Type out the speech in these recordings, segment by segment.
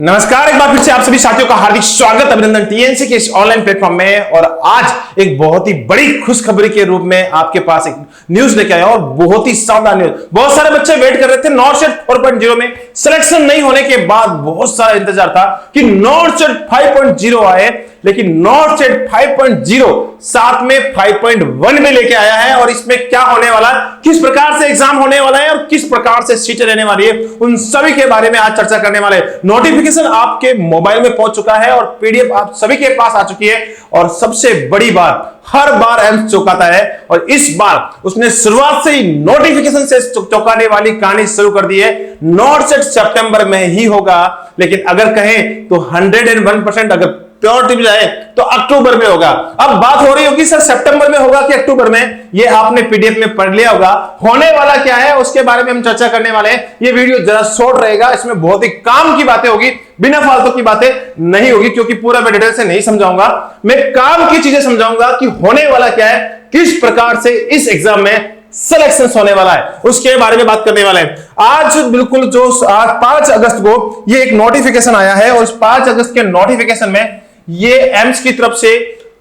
नमस्कार, एक बार फिर से आप सभी साथियों का हार्दिक स्वागत, अभिनंदन टीएनसी के इस ऑनलाइन प्लेटफॉर्म में। और आज एक बहुत ही बड़ी खुशखबरी के रूप में आपके पास एक न्यूज लेके आया और बहुत ही शानदार न्यूज। बहुत सारे बच्चे वेट कर रहे थे नॉर्सेट 4.0 में सिलेक्शन नहीं होने के बाद बहुत सारा इंतजार था कि नॉर्सेट 5.0 आए, लेकिन नॉर्सेट 5.0 साथ में 5.1 में लेके आया है। और इसमें क्या होने वाला है, किस प्रकार से एग्जाम होने वाला है और किस प्रकार से सीटें रहने वाली है, उन सभी के बारे में आज चर्चा करने वाले हैं। नोटिफिकेशन आपके मोबाइल में पहुंच चुका है और पीडीएफ आप सभी के पास आ चुकी है। और सबसे बड़ी बात, हर बार एम्स चौंकाता है और इस बार उसने शुरुआत से ही नोटिफिकेशन से चौंकाने वाली कहानी शुरू कर दी है। नॉर्सेट सितंबर में ही होगा, लेकिन अगर कहें तो 101% अगर प्योरिटी भी जाए तो अक्टूबर में होगा। अब बात हो रही होगी सर सितंबर में होगा कि अक्टूबर में, ये आपने पीडीएफ में पढ़ लिया होगा। होने वाला क्या है उसके बारे में हम चर्चा करने वाले हैं। ये वीडियो जरा शॉर्ट रहेगा, इसमें बहुत ही काम की बातें होगी, बिना फालतू की बातें नहीं होगी, क्योंकि पूरा मैं डिटेल से नहीं समझाऊंगा। मैं काम की चीजें समझाऊंगा कि होने वाला क्या है, किस प्रकार से इस एग्जाम में सिलेक्शन होने वाला है, उसके बारे में बात करने वाले हैं। आज बिल्कुल जो आज 5 अगस्त को ये एक नोटिफिकेशन आया है और इस 5 अगस्त के नोटिफिकेशन में ये एम्स की तरफ से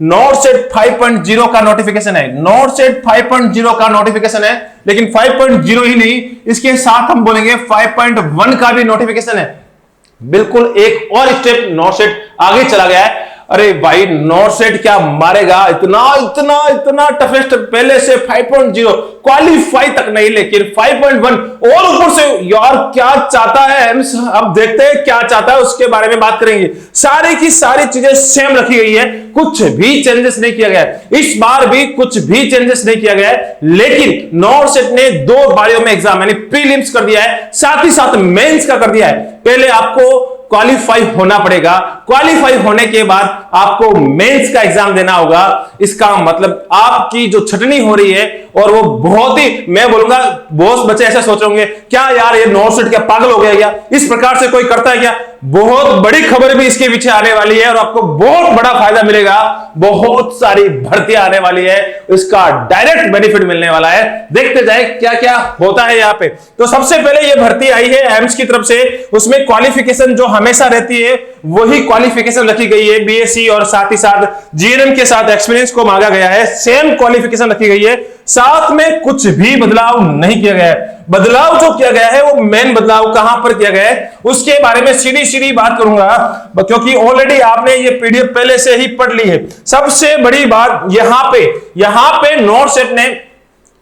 नॉर्सेट 5.0 का नोटिफिकेशन है। नॉर्सेट 5.0 का नोटिफिकेशन है, लेकिन 5.0 ही नहीं, इसके साथ हम बोलेंगे 5.1 का भी नोटिफिकेशन है। बिल्कुल एक और स्टेप नॉर्सेट आगे चला गया है। अरे भाई, नॉर्सेट क्या मारेगा, इतना इतना इतना टफेस्ट पहले से 5.0 क्वालिफाई तक नहीं, लेकिन 5.1 और ऊपर से। यार क्या चाहता है एम्स, अब देखते हैं क्या चाहता है, उसके बारे में बात करेंगे। सारी की सारी चीजें सेम रखी गई है, कुछ भी चेंजेस नहीं किया गया है। इस बार भी कुछ भी चेंजेस नहीं किया गया है, लेकिन नॉर्सेट ने 2 बारियों में एग्जाम यानी प्रीलिम्स कर दिया है, साथ ही साथ मेंस का कर दिया है। पहले आपको क्वालिफाई होना पड़ेगा, क्वालिफाई होने के बाद आपको मेंस का एग्जाम देना होगा। इसका मतलब आपकी जो छटनी हो रही है, और वो बहुत ही, मैं बोलूंगा बहुत बच्चे ऐसे सोच रहे होंगे क्या यार ये नॉर्सेट क्या पागल हो गया क्या, इस प्रकार से कोई करता है क्या। बहुत बड़ी खबर भी इसके पीछे आने वाली है और आपको बहुत बड़ा फायदा मिलेगा। बहुत सारी भर्तियां आने वाली है, इसका डायरेक्ट बेनिफिट मिलने वाला है। देखते जाए क्या क्या होता है यहाँ पे। तो सबसे पहले ये भर्ती आई है एम्स की तरफ से, उसमें क्वालिफिकेशन जो हमेशा रहती है वही क्वालिफिकेशन रखी गई है। बीएससी और साथ ही साथ जीएनएम के साथ एक्सपीरियंस को मांगा गया है, सेम क्वालिफिकेशन रखी गई है, साथ में कुछ भी बदलाव नहीं किया गया है। बदलाव जो किया गया है वो मेन बदलाव कहां पर किया गया है उसके बारे में सीधी सीधी बात करूंगा, क्योंकि ऑलरेडी आपने ये पीडीएफ पहले से ही पढ़ ली है। सबसे बड़ी बात यहां पे नॉर्सेट ने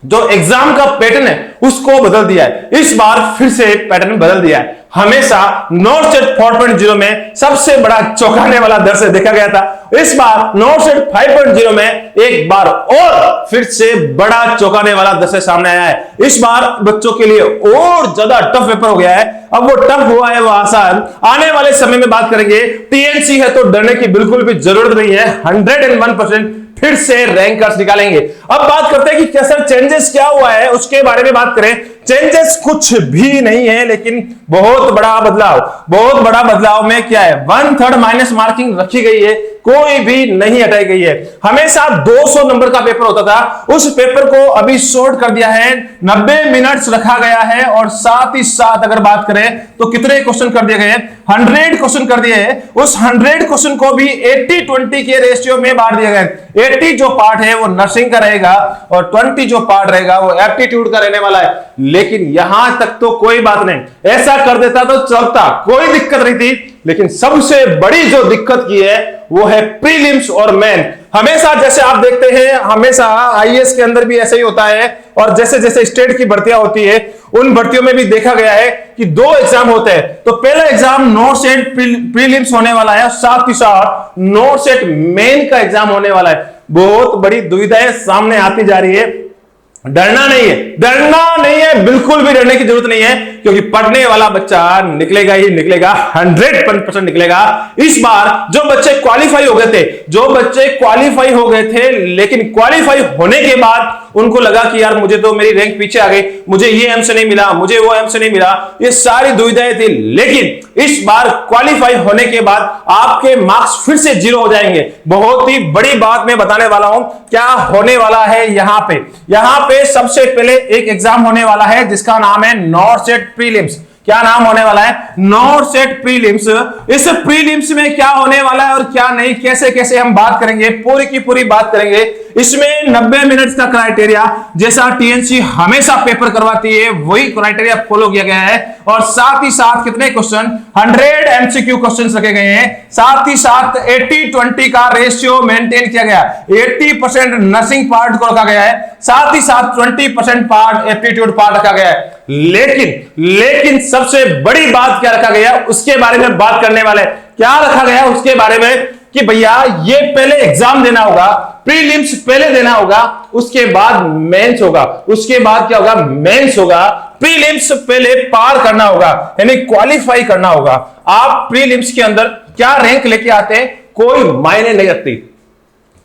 जो एग्जाम का पैटर्न है उसको बदल दिया है। इस बार फिर से पैटर्न बदल दिया है। हमेशा नॉर्सेट 4.0 में सबसे बड़ा चौंकाने वाला दृश्य देखा गया था, इस बार नॉर्सेट 5.0 में एक बार और फिर से बड़ा चौंकाने वाला दृश्य सामने आया है। इस बार बच्चों के लिए और ज्यादा टफ पेपर हो गया है। अब वो टफ हुआ है वो आसान, आने वाले समय में बात करेंगे। टीएनसी है तो डरने की बिल्कुल भी जरूरत नहीं है, 101% फिर से रैंकर्स निकालेंगे। अब बात करते हैं कि क्या सर चेंजेस क्या हुआ है, उसके बारे में बात करें। चेंजेस कुछ भी नहीं है, लेकिन बहुत बड़ा बदलाव में क्या है, 1/3 माइनस मार्किंग रखी गई है, कोई भी नहीं हटाई गई है। हमेशा 200 नंबर का पेपर होता था, उस पेपर को अभी शॉर्ट कर दिया है, 90 मिनट्स रखा गया है। और साथ ही साथ अगर बात करें तो कितने क्वेश्चन कर दिए गए हैं, 100 क्वेश्चन कर दिए हैं। उस 100 क्वेश्चन को भी 80-20 के रेशियो में बांट दिया गया है। 80 जो पार्ट है वो नर्सिंग का रहेगा और 20 जो पार्ट रहेगा वो एप्टीट्यूड का रहने वाला है। लेकिन यहां तक तो कोई बात नहीं, ऐसा कर देता तो चलता, कोई दिक्कत नहीं थी। लेकिन सबसे बड़ी जो दिक्कत की है वो है प्रीलिम्स और मेन। हमेशा जैसे आप देखते हैं, हमेशा आईएएस के अंदर भी ऐसा ही होता है, और जैसे जैसे स्टेट की भर्तियां होती है उन भर्तियों में भी देखा गया है कि 2 एग्जाम होते हैं। तो पहला एग्जाम नॉर्सेट प्रीलिम्स होने वाला है, साथ ही साथ नॉर्सेट मेन का एग्जाम होने वाला है। बहुत बड़ी दुविधाएं सामने आती जा रही है। डरना नहीं है, बिल्कुल भी डरने की जरूरत नहीं है, क्योंकि पढ़ने वाला बच्चा निकलेगा ही निकलेगा, 100% निकलेगा। इस बार जो बच्चे क्वालिफाई हो गए थे, लेकिन क्वालिफाई होने के बाद उनको लगा कि यार मुझे तो मेरी रैंक पीछे आ गई, मुझे ये एम से नहीं मिला, मुझे वो एम से नहीं मिला, ये सारी दुविधाएं थी। लेकिन इस बार क्वालिफाई होने के बाद आपके मार्क्स फिर से 0 हो जाएंगे। बहुत ही बड़ी बात मैं बताने वाला हूं, क्या होने वाला है यहाँ पे सबसे पहले एक एग्जाम होने वाला है जिसका नाम है नॉर्सेट प्रीलिम्स। क्या नाम होने वाला है? Not set prelims. इस प्रीलिम्स में क्या होने वाला है और क्या नहीं, कैसे कैसे हम बात करेंगे, पूरी की पूरी बात करेंगे। इसमें 90 मिनट्स का क्राइटेरिया, जैसा टीएनसी हमेशा पेपर करवाती है वही क्राइटेरिया फॉलो किया गया है। और साथ ही साथ कितने क्वेश्चन, 100 एमसीक्यू क्वेश्चन रखे गए हैं। साथ ही साथ 80-20 का रेशियो मेंटेन किया गया, 80% नर्सिंग पार्ट को रखा गया है, साथ ही साथ 20% पार्ट एप्टीट्यूड पार्ट रखा गया है। लेकिन सबसे बड़ी बात क्या रखा गया, उसके बारे में बात करने वाले। क्या रखा गया उसके बारे में कि भैया ये पहले एग्जाम देना होगा, प्रीलिम्स पहले देना होगा, उसके बाद मेंस होगा, उसके बाद क्या होगा, मेंस होगा। प्रीलिम्स पहले पार करना होगा, यानी क्वालिफाई करना होगा। आप प्रीलिम्स के अंदर क्या रैंक लेके आते हैं कोई मायने नहीं रखती,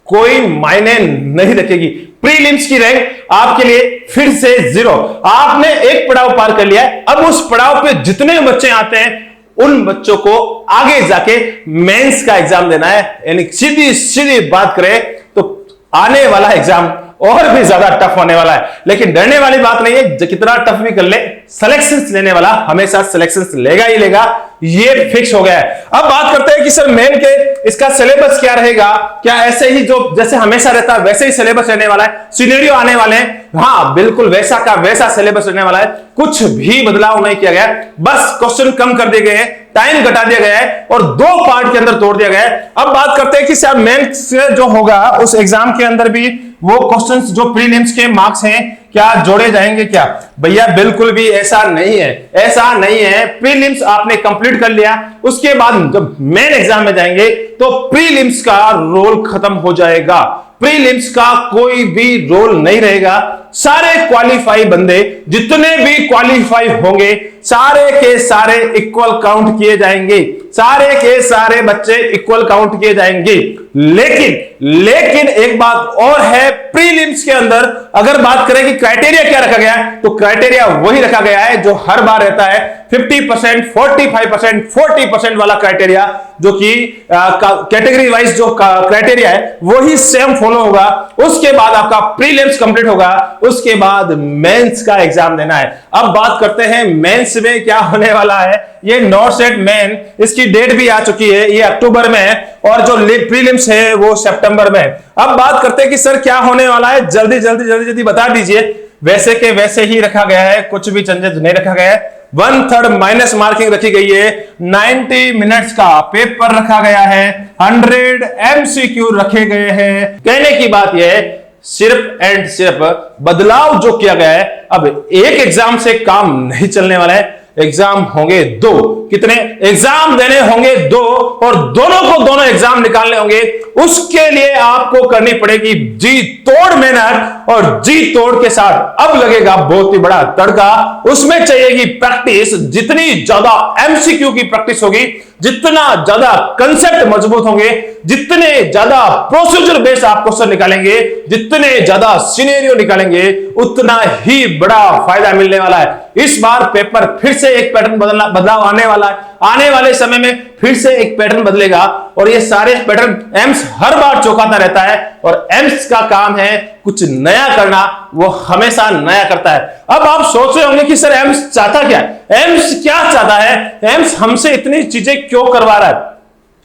कोई मायने नहीं रखेगी। प्रीलिम्स की रैंक आपके लिए फिर से 0। आपने एक पड़ाव पार कर लिया है, अब उस पड़ाव पे जितने बच्चे आते हैं उन बच्चों को आगे जाके मेंस का एग्जाम देना है। यानी सीधी सीधी बात करें तो आने वाला एग्जाम और भी ज्यादा टफ होने वाला है। लेकिन डरने वाली बात नहीं है, जो कितना टफ भी कर ले, सिलेक्शंस लेने वाला हमेशा सिलेक्शंस लेगा ही लेगा, ये फिक्स हो गया है। अब बात करते हैं कि सर मेन के इसका सिलेबस क्या रहेगा, क्या ऐसे ही जो जैसे हमेशा रहता है वैसे ही सिलेबस रहने वाला है, सिनेरियो आने वाले हैं? हाँ बिल्कुल वैसा का वैसा सिलेबस रहने वाला है, कुछ भी बदलाव नहीं किया गया, बस क्वेश्चन कम कर दिए गए हैं, टाइम घटा दिया गया है और 2 पार्ट के अंदर तोड़ दिया गया है। अब बात करते हैं कि सर मेंस जो होगा उस एग्जाम के अंदर भी वो क्वेश्चंस जो प्रीलिम्स के मार्क्स हैं क्या जोड़े जाएंगे क्या? भैया बिल्कुल भी ऐसा नहीं है, ऐसा नहीं है। प्रीलिम्स आपने कंप्लीट कर लिया, उसके बाद जब मेन एग्जाम में जाएंगे तो प्रीलिम्स का रोल खत्म हो जाएगा, प्रीलिम्स का कोई भी रोल नहीं रहेगा। सारे क्वालिफाई बंदे जितने भी क्वालिफाई होंगे सारे के सारे इक्वल काउंट किए जाएंगे, सारे के सारे बच्चे इक्वल काउंट किए जाएंगे। लेकिन एक बात और है, प्रीलिम्स के अंदर अगर बात करें कि क्राइटेरिया क्या रखा गया है, तो क्राइटेरिया वही रखा गया है जो हर बार रहता है, 50%, 45%, 40% वाला क्राइटेरिया, जो कि कैटेगरी वाइज जो क्राइटेरिया है वही सेम फॉलो होगा। उसके बाद आपका प्रीलिम्स कंप्लीट होगा, उसके बाद मेंस का एग्जाम देना है। अब बात करते हैं मेंस में क्या होने वाला है। ये नॉट सेट मेन, इसकी डेट भी आ चुकी है, ये अक्टूबर में है और जो प्रीलिम्स है वो सितंबर में। अब बात करते हैं कि सर क्या होने वाला है, जल्दी बता दीजिए। वैसे के वैसे ही रखा गया है, कुछ भी चेंजेस नहीं रखा गया है। 1/3 माइनस मार्किंग रखी गई है, 90 मिनट्स का पेपर रखा गया है, 100 एमसीक्यू रखे गए हैं। कहने की बात यह है सिर्फ एंड सिर्फ बदलाव जो किया गया है, अब एक एग्जाम से काम नहीं चलने वाला है, एग्जाम होंगे 2। कितने एग्जाम देने होंगे? 2, और दोनों को दोनों एग्जाम निकालने होंगे। उसके लिए आपको करनी पड़ेगी जी तोड़ मेहनत, और जी तोड़ के साथ अब लगेगा बहुत ही बड़ा तड़का। उसमें चाहिएगी प्रैक्टिस, जितनी ज्यादा एमसीक्यू की प्रैक्टिस होगी, जितना ज्यादा कंसेप्ट मजबूत होंगे, जितने ज्यादा प्रोसीजर बेस्ड आप क्वेश्चन निकालेंगे, जितने ज्यादा सिनेरियो निकालेंगे, उतना ही बड़ा फायदा मिलने वाला है। इस बार पेपर फिर से एक पैटर्न बदलाव आने वाला है, आने वाले समय में फिर से एक पैटर्न बदलेगा, और ये सारे पैटर्न एम्स हर बार चौंकाता रहता है, और एम्स का काम है कुछ नया करना, वो हमेशा नया करता है। अब आप सोच रहे होंगे कि सर एम्स चाहता क्या है, एम्स क्या चाहता है, एम्स हमसे इतनी चीजें क्यों करवा रहा है?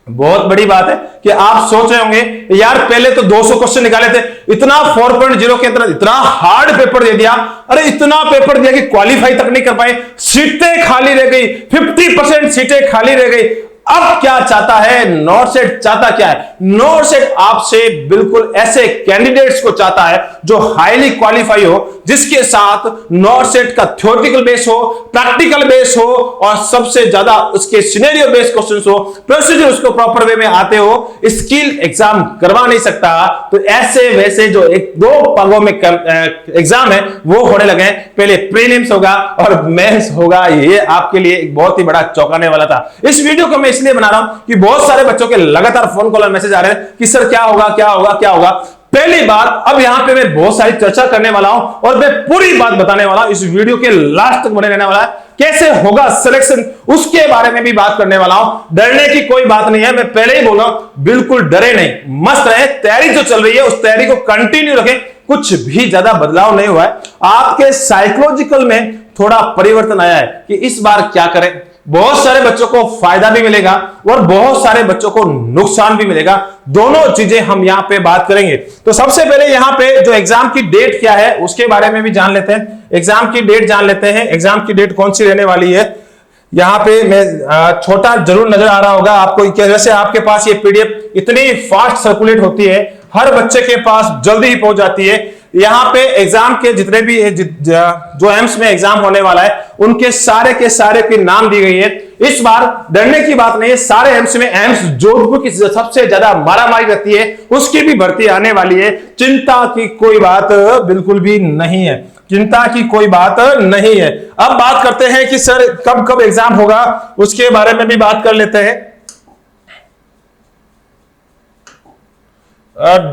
बहुत बड़ी बात है कि आप सोच रहे होंगे यार पहले तो 200 क्वेश्चन निकाले थे, इतना 4.0 के अंदर इतना हार्ड पेपर दे दिया, अरे इतना पेपर दिया कि क्वालिफाई तक नहीं कर पाए, सीटें खाली रह गई, 50% सीटें खाली रह गई। अब क्या चाहता है नॉट सेट? चाहता क्या है नॉट सेट? आपसे बिल्कुल ऐसे कैंडिडेट्स को चाहता है जो हाईली क्वालिफाई हो, जिसके साथ नॉट सेट का थ्योरेटिकल बेस हो, प्रैक्टिकल बेस हो, और सबसे ज्यादा उसके सिनेरियो बेस्ड क्वेश्चंस हो, प्रोसीजर उसको प्रॉपर वे में आते हो। स्किल एग्जाम करवा नहीं सकता, तो ऐसे वैसे जो 1-2 भागों में एग्जाम है वो होने लगे। पहले प्रीलिम्स होगा और मेंस होगा, ये आपके लिए एक बहुत ही बड़ा चौंकाने वाला था। इस वीडियो को मैं इसलिए बना रहा हूं कि बहुत सारे बच्चों के लगातार फोन कॉल और मैसेज आ रहे हैं कि सर क्या होगा क्या होगा क्या होगा। पहली बात, अब यहां पे मैं बहुत सारी चर्चा करने वाला हूं और मैं पूरी बात बताने वाला हूं, इस वीडियो के लास्ट तक बने रहने वाला है। कैसे होगा सिलेक्शन उसके बारे में भी बात करने वाला हूं। डरने की कोई बात नहीं है, मैं पहले ही बोला बिल्कुल डरे नहीं, मस्त रहे। तैयारी जो चल रही है उस तैयारी को कंटिन्यू रखें, कुछ भी ज्यादा बदलाव नहीं हुआ है। आपके साइकोलॉजिकल में थोड़ा परिवर्तन आया है कि इस बार क्या करें। बहुत सारे बच्चों को फायदा भी मिलेगा और बहुत सारे बच्चों को नुकसान भी मिलेगा। दोनों चीजें हम यहां पे बात करेंगे। तो सबसे पहले यहां पे जो एग्जाम की डेट क्या है उसके बारे में भी जान लेते हैं। एग्जाम की डेट जान लेते हैं। एग्जाम की डेट कौन सी रहने वाली है। यहां पे मैं छोटा जरूर नजर आ रहा होगा आपको, वैसे आपके पास ये पीडीएफ इतनी फास्ट सर्कुलेट होती है, हर बच्चे के पास जल्दी ही पहुंच जाती है। यहां पे एग्जाम के जितने भी जो एम्स में एग्जाम होने वाला है उनके सारे के सारे की नाम दी गई है। इस बार डरने की बात नहीं है, सारे एम्स में एम्स जोधपुर की सबसे ज्यादा मारामारी रहती है उसकी भी भर्ती आने वाली है। चिंता की कोई बात बिल्कुल भी नहीं है, चिंता की कोई बात नहीं है। अब बात करते हैं कि सर कब कब एग्जाम होगा, उसके बारे में भी बात कर लेते हैं।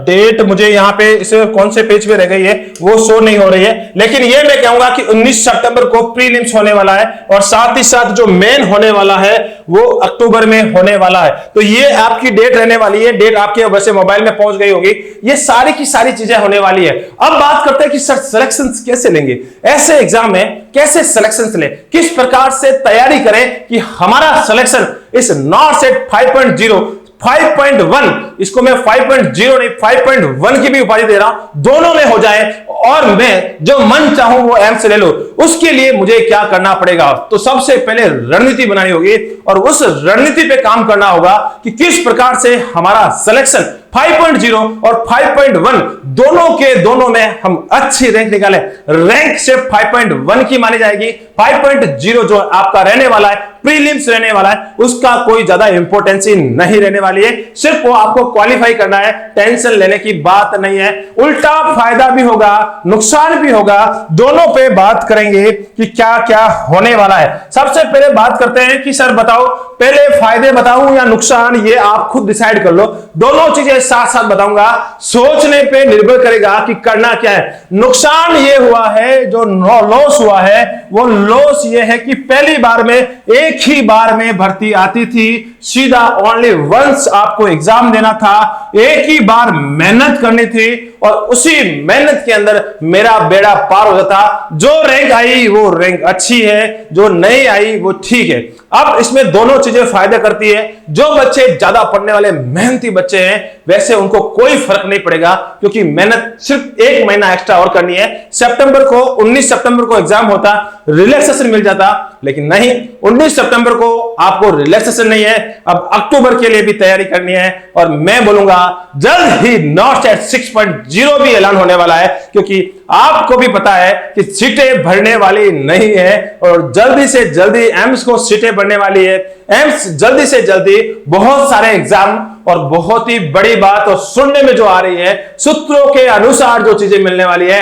डेट मुझे यहां पे इस कौन से पेज पे रह गई है वो शो नहीं हो रही है, लेकिन ये मैं कहूंगा कि 19 सितंबर को प्रीलिम्स होने वाला है और साथ ही साथ जो मेन होने वाला है वो अक्टूबर में होने वाला है। तो ये आपकी डेट रहने वाली है। डेट आपके वैसे मोबाइल में पहुंच गई होगी। ये सारी की सारी चीजें होने वाली है। अब बात करते हैं कि सर सिलेक्शन कैसे लेंगे, ऐसे एग्जाम में कैसे सिलेक्शन ले, किस प्रकार से तैयारी करें कि हमारा सिलेक्शन इस नॉट सेट 5.0 5.1, इसको मैं 5.0 नहीं 5.1 की भी उपाधि दे रहा हूं, दोनों में हो जाए और मैं जो मन चाहूं वो एम्स ले लो। उसके लिए मुझे क्या करना पड़ेगा, तो सबसे पहले रणनीति बनानी होगी और उस रणनीति पे काम करना होगा कि किस प्रकार से हमारा सिलेक्शन 5.0 और 5.1 दोनों के दोनों में हम अच्छी रैंक निकालें। रैंक सिर्फ 5.1 की मानी जाएगी। 5.0 जो आपका रहने वाला है, प्रीलिम्स रहने वाला है, उसका कोई ज्यादा इंपॉर्टेंस नहीं रहने वाली है। सिर्फ वो आपको क्वालिफाई करना है, टेंशन लेने की बात नहीं है। उल्टा फायदा भी होगा, नुकसान भी होगा, दोनों पे बात करेंगे कि क्या क्या होने वाला है। सबसे पहले बात करते हैं कि सर बताओ पहले फायदे बताऊं या नुकसान, ये आप खुद डिसाइड कर लो। दोनों चीजें साथ साथ बताऊंगा, सोचने पे निर्भर करेगा कि करना क्या है। नुकसान ये हुआ है, जो लॉस हुआ है वो लॉस ये है कि पहली बार में एक ही बार में भर्ती आती थी, सीधा ओनली वंस आपको एग्जाम देना था, एक ही बार मेहनत करनी थी और उसी मेहनत के अंदर मेरा बेड़ा पार हो जाता। जो रैंक आई वो रैंक अच्छी है, जो नहीं आई वो ठीक है। अब इसमें दोनों चीजें फायदा करती है। जो बच्चे ज्यादा पढ़ने वाले मेहनती बच्चे हैं वैसे उनको कोई फर्क नहीं पड़ेगा, क्योंकि मेहनत सिर्फ एक महीना एक्स्ट्रा और करनी है। सितंबर को 19 सितंबर को एग्जाम होता, रिलैक्सेशन मिल जाता, लेकिन नहीं, 19 सितंबर को आपको रिलैक्सेशन नहीं है। अब अक्टूबर के लिए भी तैयारी करनी है और मैं बोलूंगा जल्द ही नॉट एट 6.0 भी ऐलान होने वाला है, क्योंकि आपको भी पता है कि सीटें भरने वाली नहीं है और जल्दी से जल्दी एम्स को सीटें भरने वाली है। एम्स जल्दी से जल्दी बहुत सारे एग्जाम और बहुत ही बड़ी बात और सुनने में जो आ रही है, सूत्रों के अनुसार जो चीजें मिलने वाली है,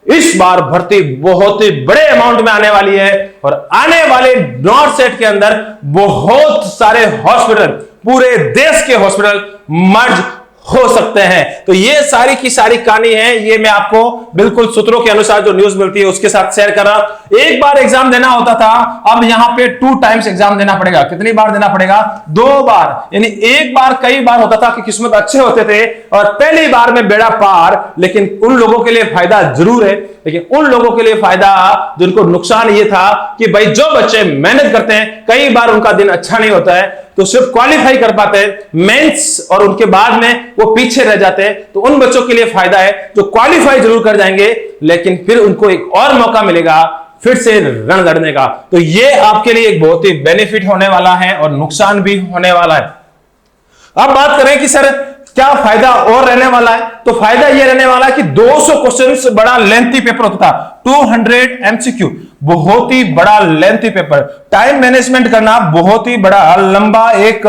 इस बार भर्ती बहुत ही बड़े अमाउंट में आने वाली है और आने वाले नॉर्थ सेट के अंदर बहुत सारे हॉस्पिटल, पूरे देश के हॉस्पिटल मर्ज हो सकते हैं। तो ये सारी की सारी कहानी है, ये मैं आपको बिल्कुल सूत्रों के अनुसार जो न्यूज मिलती है उसके साथ शेयर कर रहा। एक बार एग्जाम देना होता था, अब यहां पे 2 टाइम्स एग्जाम देना पड़ेगा। कितनी बार देना पड़ेगा? 2 बार। यानी एक बार कई बार होता था कि किस्मत अच्छे होते थे और पहली बार में बेड़ा पार, लेकिन उन लोगों के लिए फायदा जरूर है, लेकिन उन लोगों के लिए फायदा जिनको नुकसान ये था कि भाई जो बच्चे मेहनत करते हैं कई बार उनका दिन अच्छा नहीं होता है, तो सिर्फ क्वालिफाई कर पाते हैं मेंस और उनके बाद में वो पीछे रह जाते हैं। तो उन बच्चों के लिए फायदा है जो क्वालिफाई जरूर कर जाएंगे, लेकिन फिर उनको एक और मौका मिलेगा फिर से रण लड़ने का। तो ये आपके लिए एक बहुत ही बेनिफिट होने वाला है और नुकसान भी होने वाला है। अब बात करें कि सर क्या फायदा और रहने वाला है, तो फायदा यह रहने वाला है कि 200 क्वेश्चंस बड़ा लेंथी पेपर होता था, 200 एमसीक्यू, बहुत ही बड़ा लेंथी पेपर। टाइम मैनेजमेंट करना बहुत ही बड़ा लंबा एक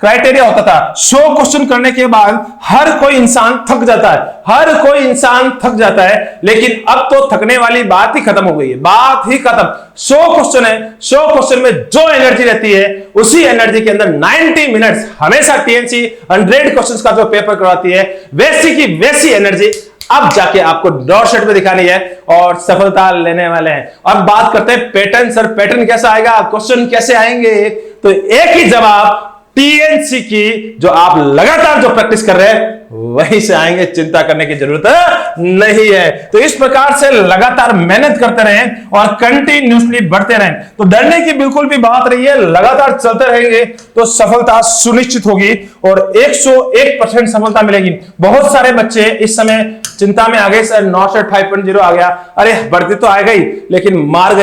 क्राइटेरिया होता था। 100 क्वेश्चन करने के बाद हर कोई इंसान थक जाता है, हर कोई इंसान थक जाता है, लेकिन अब तो थकने वाली बात ही खत्म हो गई है, बात ही खत्म। 100 क्वेश्चन है, 100 क्वेश्चन में जो एनर्जी रहती है उसी एनर्जी के अंदर 90 मिनट्स हमेशा टीएनसी 100 क्वेश्चंस का जो पेपर करवाती है, वैसी की वैसी एनर्जी अब जाके आपको डॉट सेट में दिखानी है और सफलता लेने वाले हैं। अब बात करते हैं पैटर्न। सर पैटर्न कैसा आएगा, क्वेश्चन कैसे आएंगे, तो एक ही जवाब टीएनसी की जो आप लगातार जो प्रैक्टिस कर रहे हैं वहीं से आएंगे, चिंता करने की जरूरत नहीं है। तो इस प्रकार से लगातार मेहनत करते रहें और कंटिन्यूसली बढ़ते रहें। तो डरने की बिल्कुल भी बात नहीं है, लगातार चलते रहेंगे तो सफलता सुनिश्चित होगी और 101% सफलता मिलेगी। बहुत सारे बच्चे इस समय चिंता में आ गए, सर नॉट 5.0 आ गया, अरे बढ़ती तो आ गई लेकिन मार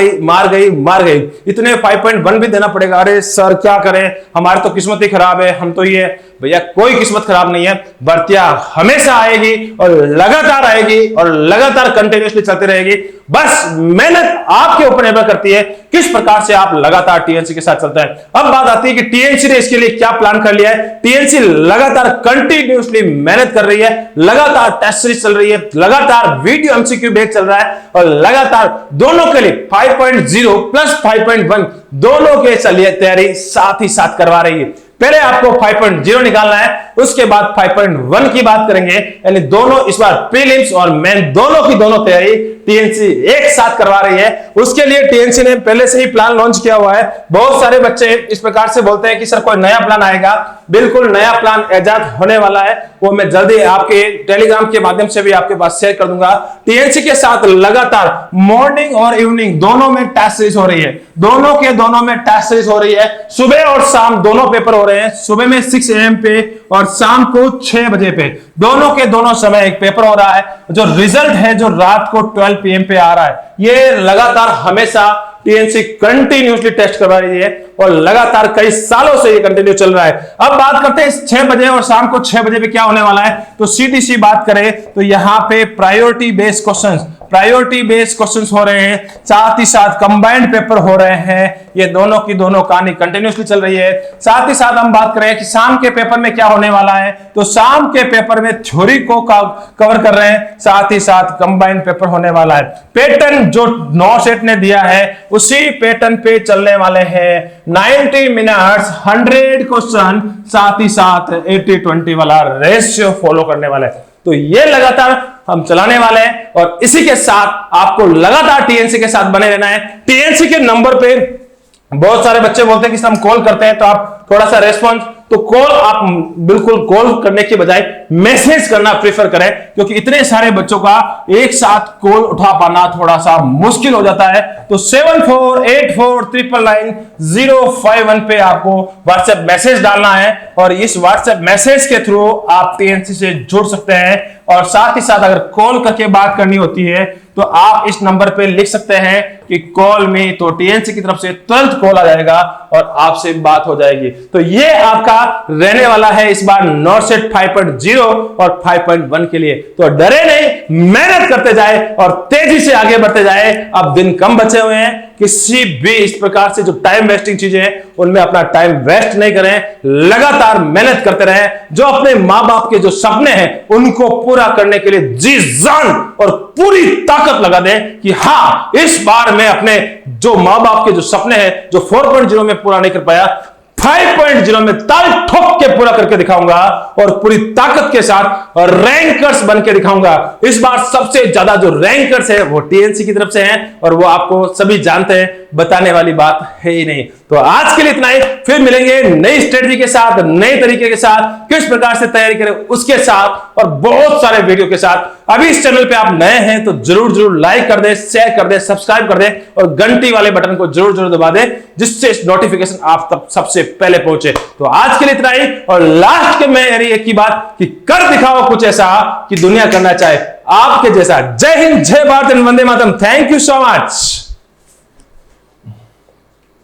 गई, इतने 5.1 भी देना पड़ेगा, अरे सर क्या करें, हमारी तो किस्मत ही खराब है, हम तो ये। भैया कोई किस्मत खराब नहीं है, भर्तियां हमेशा आएगी और लगातार आएगी और लगातार कंटिन्यूसली चलती रहेगी। बस मेहनत आपके ऊपर निर्भर करती है किस प्रकार से आप लगातार टीएनसी के साथ चलते हैं। अब बात आती है कि टीएनसी ने इसके लिए क्या प्लान कर लिया है। टीएनसी लगातार कंटिन्यूसली मेहनत कर रही है, लगातार टेस्ट सीरीज चल रही है, लगातार वीडियो एमसीक्यू बेस्ड चल रहा है और लगातार दोनों के लिए 5.0 प्लस 5.1 दोनों के चलिए तैयारी साथ ही साथ करवा रही है। पहले आपको 5.0 निकालना है, उसके बाद 5.1 की बात करेंगे, यानी दोनों इस बार प्रीलिम्स और मेन दोनों की दोनों तैयारी टीएनसी एक साथ करवा रही है। उसके लिए टीएनसी ने पहले से ही प्लान लॉन्च किया हुआ है। बहुत सारे बच्चे इस प्रकार से बोलते हैं कि सर कोई नया प्लान आएगा, बिल्कुल नया प्लान इजाद होने वाला है, वो मैं जल्दी आपके टेलीग्राम के माध्यम से भी आपके पास शेयर कर दूंगा। टीएनसी के साथ लगातार मॉर्निंग और इवनिंग दोनों में टेस्ट सीरीज हो रही है, दोनों में टेस्ट सीरीज हो रही है। सुबह और शाम दोनों पेपर हो रहे हैं, सुबह में 6 AM पे और शाम को 6 बजे पे दोनों के दोनों समय एक पेपर हो रहा है। जो रिजल्ट है जो रात को 12 PM पे आ रहा है, ये लगातार हमेशा टीएनसी कंटिन्यूसली टेस्ट करवा रही है और लगातार कई सालों से ये कंटिन्यू चल रहा है। अब बात करते हैं 6 बजे और शाम को 6 बजे पे क्या होने वाला है। तो सीधी सी बात करें तो यहां पे प्रायोरिटी बेस्ड क्वेश्चंस हो रहे हैं, साथ ही साथ कंबाइंड पेपर हो रहे हैं। ये दोनों की दोनों कहानी कंटिन्यूसली चल रही है। साथ ही साथ हम बात करें कि शाम के पेपर में क्या होने वाला है, तो शाम के पेपर में थ्योरी को कवर कर रहे हैं, साथ ही साथ कंबाइंड पेपर होने वाला है। पैटर्न जो नॉसेट ने दिया है उसी पैटर्न पे चलने वाले हैं। 90 मिनट्स 100 क्वेश्चन, साथ ही साथ 80-20 वाला रेशियो फॉलो करने वाले हैं। तो ये लगातार हम चलाने वाले हैं और इसी के साथ आपको लगातार टीएनसी के साथ बने रहना है। टीएनसी के नंबर पे बहुत सारे बच्चे बोलते हैं कि हम कॉल करते हैं तो आप थोड़ा सा रेस्पॉन्स, तो कॉल आप बिल्कुल कॉल करने के बजाय मैसेज करना प्रेफर करें, क्योंकि इतने सारे बच्चों का एक साथ कॉल उठा पाना थोड़ा सा मुश्किल हो जाता है। तो 7484999051 पे आपको व्हाट्सएप मैसेज डालना है और इस व्हाट्सएप मैसेज के थ्रू आप टीएनसी से जुड़ सकते हैं। और साथ ही साथ अगर कॉल करके बात करनी होती है तो आप इस नंबर पे लिख सकते हैं कि कॉल में, तो टीएनसी की तरफ से तुरंत कॉल आ जाएगा और आपसे बात हो जाएगी। तो ये आपका रहने वाला है इस बार नॉर्सेट 5.0 और 5.1 के लिए। तो डरे नहीं, मेहनत करते जाए और तेजी से आगे बढ़ते जाए। अब दिन कम बचे हुए हैं, किसी भी इस प्रकार से जो टाइम वेस्टिंग चीजें हैं उनमें अपना टाइम वेस्ट नहीं करें, लगातार मेहनत करते रहें। जो अपने मां बाप के जो सपने हैं उनको पूरा करने के लिए जी जान और पूरी ताकत लगा दें कि हाँ, इस बार मैं अपने जो मां बाप के जो सपने हैं जो 4.0 में पूरा नहीं कर पाया, 5.0 में ताल ठोक के पूरा करके दिखाऊंगा और पूरी ताकत के साथ रैंकर्स बन के दिखाऊंगा। इस बार सबसे ज्यादा जो रैंकर्स है वो टीएनसी की तरफ से हैं और वो आपको सभी जानते हैं, बताने वाली बात है ही नहीं। तो आज के लिए इतना ही, फिर मिलेंगे नई स्ट्रेटजी के साथ, नए तरीके के साथ, किस प्रकार से तैयारी करें उसके साथ और बहुत सारे वीडियो के साथ। अभी इस चैनल पे आप नए हैं तो जरूर लाइक कर दें, शेयर कर दें, सब्सक्राइब कर दें और घंटी वाले बटन को जरूर दबा दें, जिससे नोटिफिकेशन आप तक सबसे पहले पहुंचे। तो आज के लिए इतना ही और लास्ट में एक ही बात कि कर दिखाओ कुछ ऐसा कि दुनिया करना चाहे आपके जैसा। जय हिंद, जय भारत, वंदे मातरम। Thank you so much.